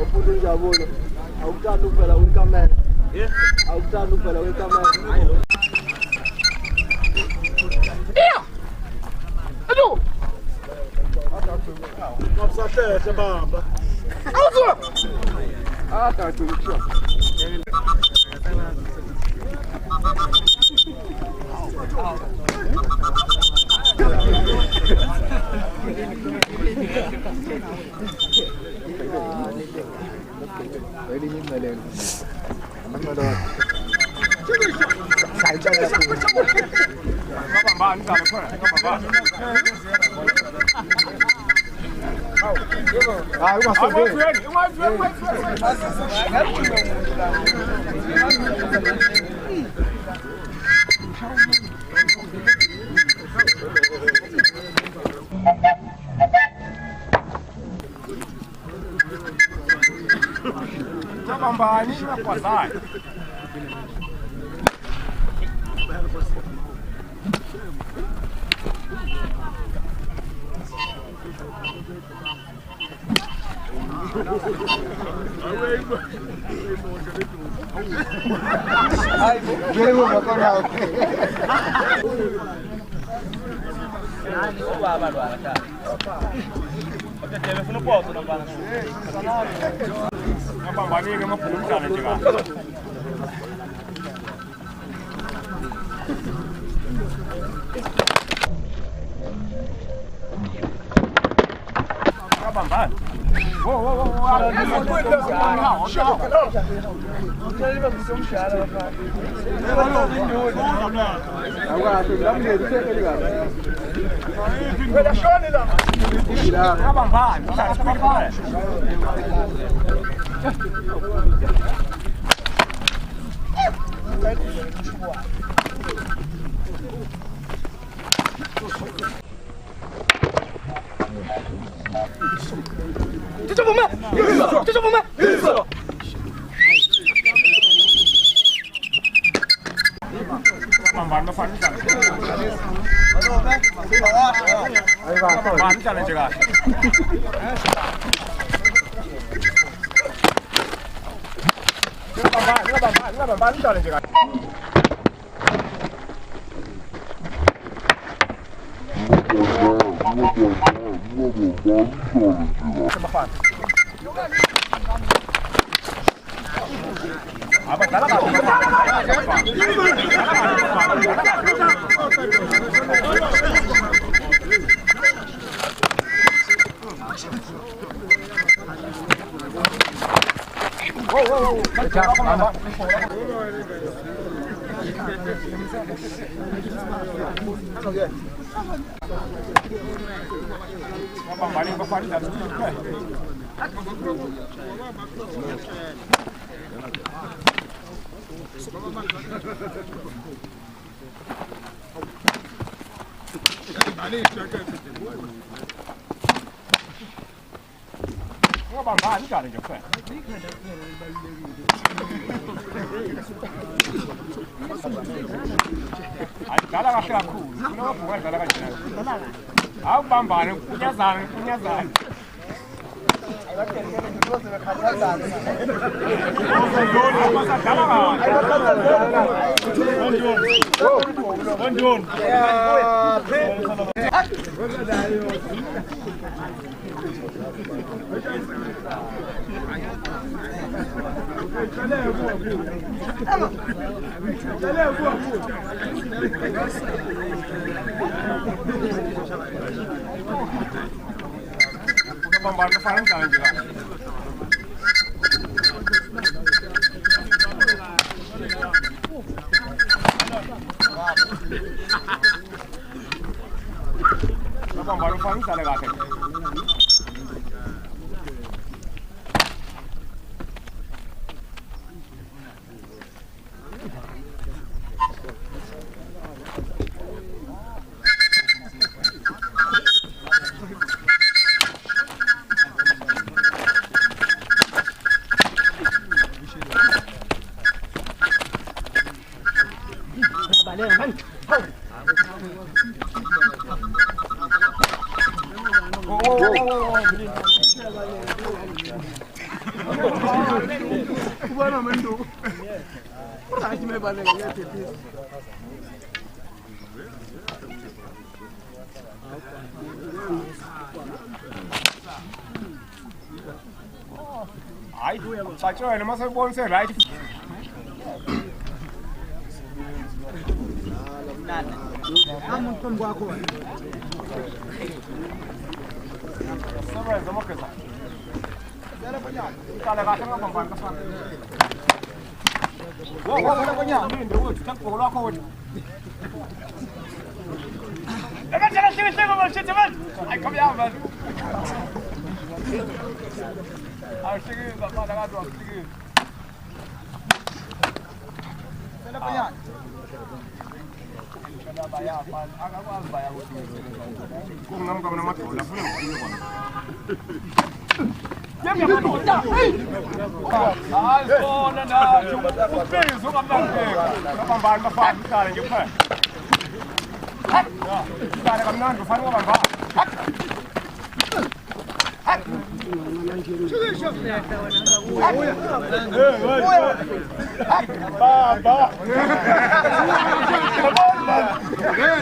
Opulo injabulo. Awuthanda ukuphela wenkamela. Awuthanda ukuphela wenkamela. Alo. Ngapsahlehla baba. Awuzwa. Akathukisha. Ready ni malen. Anak sai saya pun. Bang tak apa. Ah, masuk dia. Bambani na kwazai. Ai, vou botar na. Baba do ara, cara. Oke, telefono posso não bana. Bambani ke ma phone chale jiga. Bambani. Ara ni mo to da. Ele vai ser cara, rapaz. Agora tu dá medo, você tá ligado? Vai achar ele lá. Bambani, tá escutando? Deixa eu fumar! Deixa eu fumar! Isso! Bambani faz isso. Aí vai, vai, challenge chegar. Bambani challenge chegar. Apa salah tak? Wow. Bambani cara de pé. Ai cara vai ficar cool. Não vai dar vai tirar. Ah, Bambani punya zan. Ai vai ter que trouxe vai fazer zan. Onde? Bambani faz challenge juga. Bambani faz challenge. Kubona mendo. Haji me baleka ngephephi. Hayi, satshoyela mase ubonise right. Amuntu phambi kwakho. Sebenza amageza. Yala banyana. Kala kahle ngabambani kafana. Wo banyana minde uthi takubhoko lwakho wena. Ekatshela hleke manje man. Ay come here man. Awuhleke bafana kanti wahleke. Yala banyana. Kungam namadola funa ngifike khona. Yemyadoda. Ayibona nathi ubhizo kamnandeka. Ngabambani bafana uhlale nje kuphela. Uhlale kamnandi ufanele ubamba. Baba. Hey,